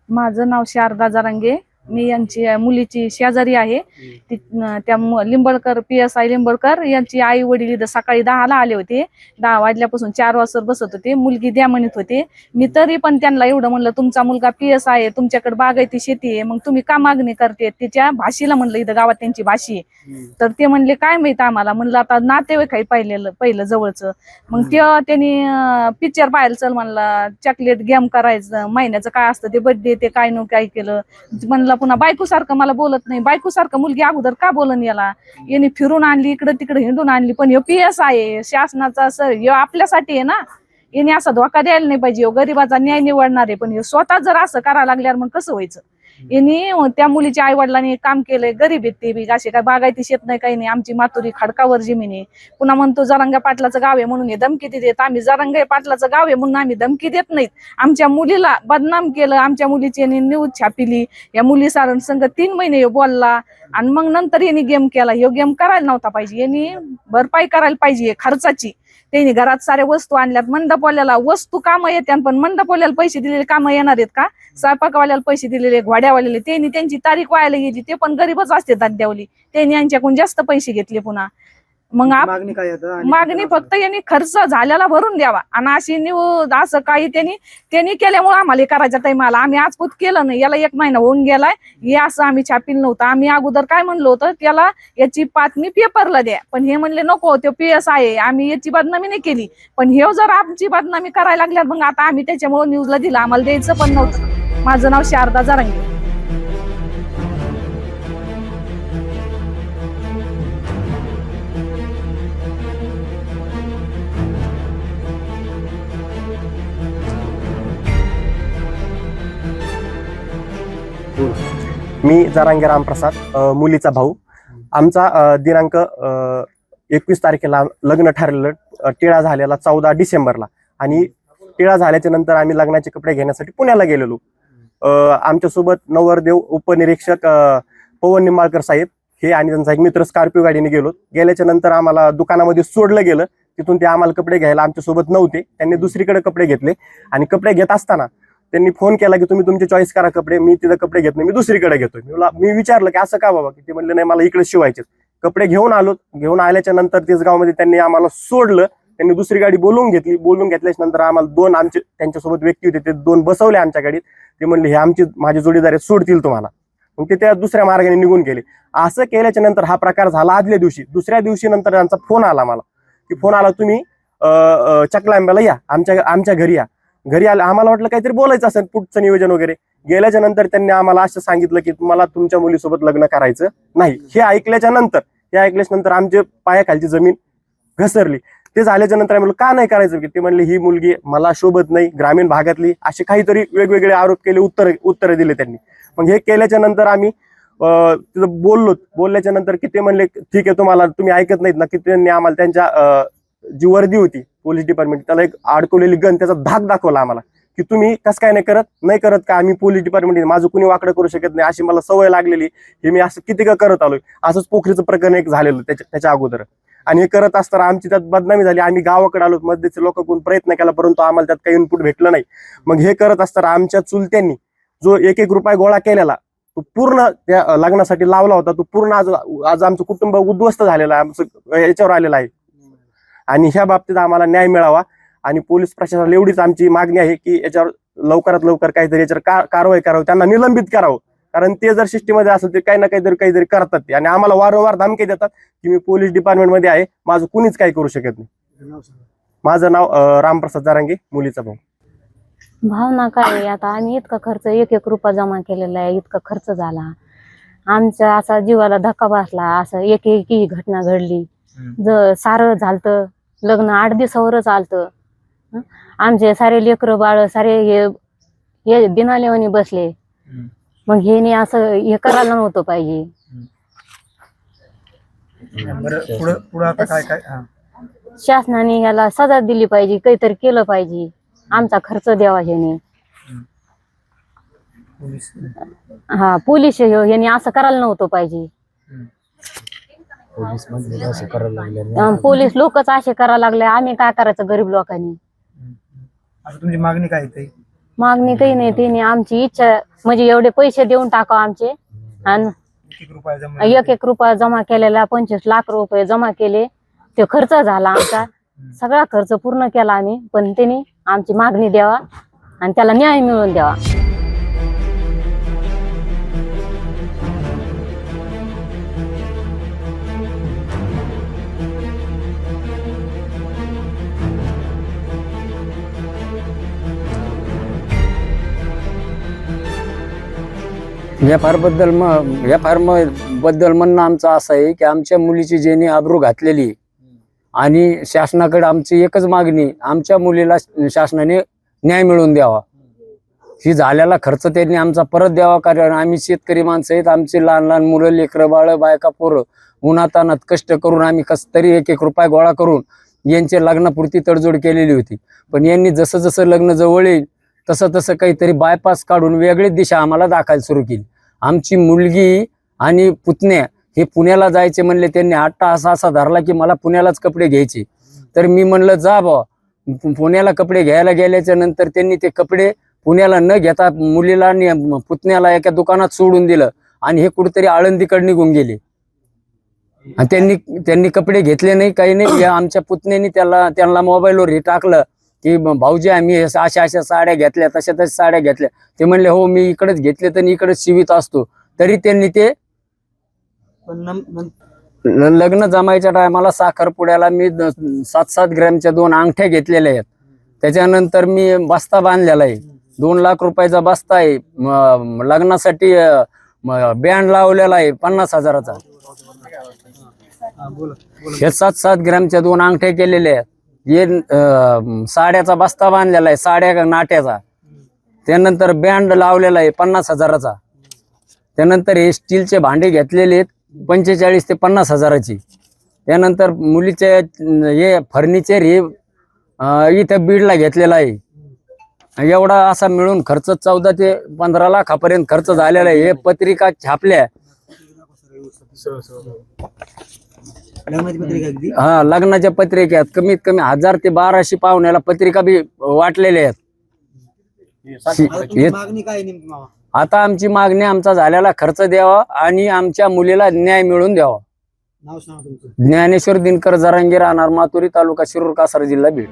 माझं नाव शारदा जरांगे. मी यांची मुलीची शेजारी आहे. त्या लिंबळकर PSI लिंबळकर यांची आई वडील इथं सकाळी 10ला आले होते. 10 वाजल्यापासून 4 वाजता बसत होते. मुलगी द्या म्हणत होते. मी तरी पण त्यांना एवढं म्हणलं, तुमचा मुलगा PSI आहे, तुमच्याकडे बागायती शेती आहे, मग तुम्ही का मागणी करते? तिच्या भाषेला म्हणलं, इथं गावात त्यांची भाषी आहे. तर ते म्हणले काय माहित आम्हाला. म्हणलं आता नातेवाईक आहे पहिलं जवळचं. मग त्यांनी पिक्चर पाहायला चल म्हणला, चॉकलेट गेम करायचं, महिन्याचं काय असतं ते बर्थडे, ते काय न काय केलं म्हणलं. पुन्हा बायको सारखं मला बोलत नाही. बायको सारखं मुलगी अगोदर का बोलन याला? यांनी फिरून आणली, इकडे तिकडे हिंडून आणली. पण हे PSI आहे, शासनाचा हे आपल्यासाठी आहे ना. याने असा धोका द्यायला नाही पाहिजे. गरीबाचा न्याय निवडणार आहे. पण हे स्वतः जर असं करायला लागल्यावर मग कसं व्हायचं? यांनी त्या मुलीच्या आई वडिलांनी काम केलंय. गरीब आहेत ते बी, असे काय बागायती शेत नाही, काही नाही. आमची मातुरी खडकावर जमीन आहे. पुन्हा म्हणतो जरांगे पाटलाचं गाव आहे म्हणून हे धमकी देत. आम्ही जरांगे पाटलाचं गाव आहे म्हणून आम्ही धमकी देत नाहीत. आमच्या मुलीला बदनाम केलं. आमच्या मुलीची न्यूज छापिली. या मुली सारण संघ 3 महिने बोलला आणि मग नंतर यांनी गेम केला. हे गेम करायला नव्हता पाहिजे. यांनी भरपाई करायला पाहिजे खर्चाची. त्यांनी घरात साऱ्या वस्तू आणल्यात. मंडपवाल्याला वस्तू कामं येतात, पण मंडपवाल्याला पैसे दिलेले कामं येणार आहेत का? स्वयंपाकवाल्याला पैसे दिलेले, घोड्यावाल्याला, त्यांनी त्यांची तारीख व्हायला गेली. ते पण गरीबच असते दाद्यावली. त्यांनी यांच्याकडून जास्त पैसे घेतले. पुन्हा मग मागणी फक्त यांनी खर्च झालेला भरून द्यावा. आणि अशी न्यूज असं काही त्यांनी केल्यामुळे आम्हाला करायच्या टाइमाला आम्ही आजपूत केलं नाही. याला 1 महिना होऊन गेलाय. हे असं आम्ही छापील नव्हतं. आम्ही अगोदर काय म्हणलो होतं, त्याला याची बातमी पेपरला द्या. पण हे म्हणले नको, तो PSI आहे, आम्ही याची बदनामी नाही केली. पण हे जर आमची बदनामी करायला लागल्या, मग आता आम्ही त्याच्यामुळे न्यूजला दिलं. आम्हाला द्यायचं पण नव्हतं. माझं नाव शारदा जरांगे. मी जरांगे रामप्रसाद, मुलीचा भाऊ. आमचा दिनांक 21 तारखेला लग्न ठरलेलं. टिळा झालेला 14 डिसेंबरला. आणि टिळा झाल्याच्या नंतर आम्ही लग्नाचे कपडे घेण्यासाठी पुण्याला गेलेलो. आमच्यासोबत नवरदेव उपनिरीक्षक पवन निंबाळकर साहेब हे आणि त्यांचा एक मित्र स्कॉर्पिओ गाडीने गेलो. गेल्याच्या नंतर आम्हाला दुकानामध्ये सोडलं गेलं. तिथून ते आम्हाला कपडे घ्यायला आमच्यासोबत नव्हते. त्यांनी दुसरीकडे कपडे घेतले. आणि कपडे घेत असताना त्यांनी फोन केला की तुम्ही तुमचे चॉईस करा कपडे, मी तिथं कपडे घेत नाही, मी दुसरीकडे घेतोय. मी विचारलं की असं का बाबा? की ते म्हणले नाही, मला इकडे शिवायचे. कपडे घेऊन आलो. घेऊन आल्याच्या नंतर तेचगावमध्ये त्यांनी आम्हाला सोडलं. त्यांनी दुसरी गाडी बोलवून घेतली. बोलवून घेतल्याच्या नंतर आम्हाला 2 आमचे त्यांच्यासोबत व्यक्ती होते, ते 2 बसवले आमच्या गाडीत. ते म्हणले हे माझे जोडीदार सोडतील तुम्हाला. मग ते त्या दुसऱ्या मार्गाने निघून गेले. असं केल्याच्या नंतर हा प्रकार झाला आदल्या दिवशी. दुसऱ्या दिवशी नंतर त्यांचा फोन आला मला, की फोन आला तुम्ही चकलांब्याला या, आमच्या घरी या. घरी आलं. आम्हाला वाटलं काहीतरी बोलायचं असेल, पुढचं नियोजन वगैरे. गेल्याच्या नंतर त्यांनी आम्हाला असं सांगितलं की मला तुमच्या मुलीसोबत लग्न करायचं नाही. हे ऐकल्याच्या नंतर आमच्या पायाखालची जमीन घसरली. ते झाल्याच्या नंतर आम्ही का नाही करायचं? की ते म्हणले ही मुलगी मला शोभत नाही, ग्रामीण भागातली, असे काहीतरी वेगवेगळे आरोप केले, उत्तर दिले त्यांनी. मग हे केल्याच्या नंतर आम्ही तिथं बोलल्याच्या नंतर की ते म्हणले ठीक आहे, तुम्ही ऐकत नाहीत ना. की त्यांनी आम्हाला त्यांच्या जी वर्दी होती पोलीस डिपार्टमेंट, त्याला एक अडकवलेली गन, त्याचा धाक दाखवला आम्हाला. की तुम्ही कसं काय नाही करत का? आम्ही पोलीस डिपार्टमेंट, माझं कुणी वाकडं करू शकत नाही, अशी मला सवय लागलेली, हे मी असं किती का करत आलोय. असंच पोखरीचं प्रकरण एक झालेलं त्याच्या अगोदर. आणि हे करत असताना आमची त्यात बदनामी झाली. आम्ही गावाकडे आलो, मध्येचे लोक कोण प्रयत्न केला, परंतु आम्हाला त्यात काही इनपुट भेटलं नाही. मग हे करत असताना आमच्या चुलत्यांनी जो 1-1 रुपया गोळा केलेला तो पूर्ण त्या लग्नासाठी लावला होता, तो पूर्ण आज आमचं कुटुंब उद्ध्वस्त झालेलं आहे, आमचं याच्यावर आलेलं आहे. आणि ह्या बाबतीत आम्हाला न्याय मिळावा आणि पोलीस प्रशासनाला एवढीच आमची मागणी आहे की याच्यावर लवकरात लवकर काहीतरी याच्यावर कारवाई करावी, त्यांना निलंबित करावं. कारण ते जर सिस्टीममध्ये असेल तर काही ना काहीतरी करतात ते, आणि आम्हाला वारंवार धमकी देतात की मी पोलीस डिपार्टमेंटमध्ये आहे, माझं कुणीच काही करू शकत नाही. माझं नाव रामप्रसाद जारांगे, मुलीचा भाऊ. भावना काय आता आम्ही इतका खर्च 1-1 रुपया जमा केलेला आहे, इतका खर्च झाला आमच्या, असा जीवाला धक्का बसला. असं एक ही घटना घडली, सारं झालतं लग्न 8 दिवसावरच आलतं. आमचे सारे लेकरं बाळ सारे हे दिनालेवानी बसले. मग हे असं हे करायला नव्हतं पाहिजे. शासनाने याला सजा दिली पाहिजे, काहीतरी केलं पाहिजे. आमचा खर्च द्यावा ह्याने. हा पोलीस ह्याने असं करायला नव्हतं पाहिजे. पोलीस लोकच असे करायला लागले, आम्ही काय करायचं गरीब लोकांनी. तुमची मागणी काय? मागणी काही नाही, तिने आमची इच्छा म्हणजे एवढे पैसे देऊन टाकाव आमचे. आणि 1-1 रुपया जमा केलेला 25 लाख रुपये जमा केले. ते खर्च झाला आमचा, सगळा खर्च पूर्ण केला आम्ही. पण त्यांनी आमची मागणी द्यावा आणि त्याला न्याय मिळवून द्यावा. एफ.आर. बद्दल म्हणणं आमचं असं आहे की आमच्या मुलीची ज्यांनी आबरू घातलेली आणि शासनाकडे आमची एकच मागणी, आमच्या मुलीला शासनाने न्याय मिळवून द्यावा. ही झालेला खर्च त्यांनी आमचा परत द्यावा. कारण आम्ही शेतकरी माणसं आहेत, आमची लहान लहान मुलं, लेकरं बाळ, बायका, पोरं उन्हातानात कष्ट करून आम्ही कस तरी 1-1 रुपया गोळा करून यांच्या लग्नापुरती तडजोड केलेली होती. पण यांनी जसं जसं लग्न जवळ येईल तसं तसं काहीतरी बायपास काढून वेगळीच दिशा आम्हाला दाखवायला सुरू केली. आमची मुलगी आणि पुतण्या हे पुण्याला जायचे म्हणले. त्यांनी हट्ट असा धरला की मला पुण्यालाच कपडे घ्यायचे. तर मी म्हणलं जा बा. पुण्याला कपडे घ्यायला गेल्याच्या नंतर त्यांनी ते कपडे पुण्याला न घेता मुलीला आणि पुतण्याला एका दुकानात सोडून दिलं आणि हे कुठेतरी आळंदीकडे निघून गेले. आणि त्यांनी कपडे घेतले नाही, काही नाही. आमच्या पुतण्यानी त्यांना मोबाईलवर हे टाकलं की भाऊजी आम्ही अशा साड्या घेतल्या, तशा साड्या घेतल्या. ते म्हणले हो मी इकडेच घेतले तर इकडेच शिवित असतो. तरी त्यांनी ते लग्न जमायच्या टायमाला साखरपुड्याला मी 7-7 ग्रॅमच्या 2 अंगठ्या घेतलेल्या आहेत. त्याच्यानंतर मी बस्ता बांधलेला आहे, 2 लाख रुपयाचा बस्ता आहे. लग्नासाठी बँड लावलेला आहे 50,000चा. हे 7-7 ग्रॅमच्या 2 अंगठ्या केलेल्या आहेत. हे साड्याचा बस्ता बांधलेला आहे, साड्या नाट्याचा. त्यानंतर बँड लावलेला आहे 50,000चा. त्यानंतर हे स्टीलचे भांडे घेतलेले आहेत 45 ते 50,000ची. त्यानंतर मुलीचे हे फर्निचर हे इथं बीडला घेतलेला आहे. एवढा असा मिळून खर्च 14 ते 15 लाखापर्यंत खर्च झालेला आहे. हे पत्रिका छापल्या, हा लग्नाच्या पत्रिकेत कमीत कमी 1000 ते 1200 पाहुण्याला पत्रिका बी वाटलेल्या आहेत. आता आमची मागणी आमचा झालेला खर्च द्यावा आणि आमच्या मुलीला न्याय मिळवून द्यावा. ज्ञानेश्वर दिनकर जरांगे, राहणार मातुरी, तालुका शिरूर, कासार, जिल्हा बीड.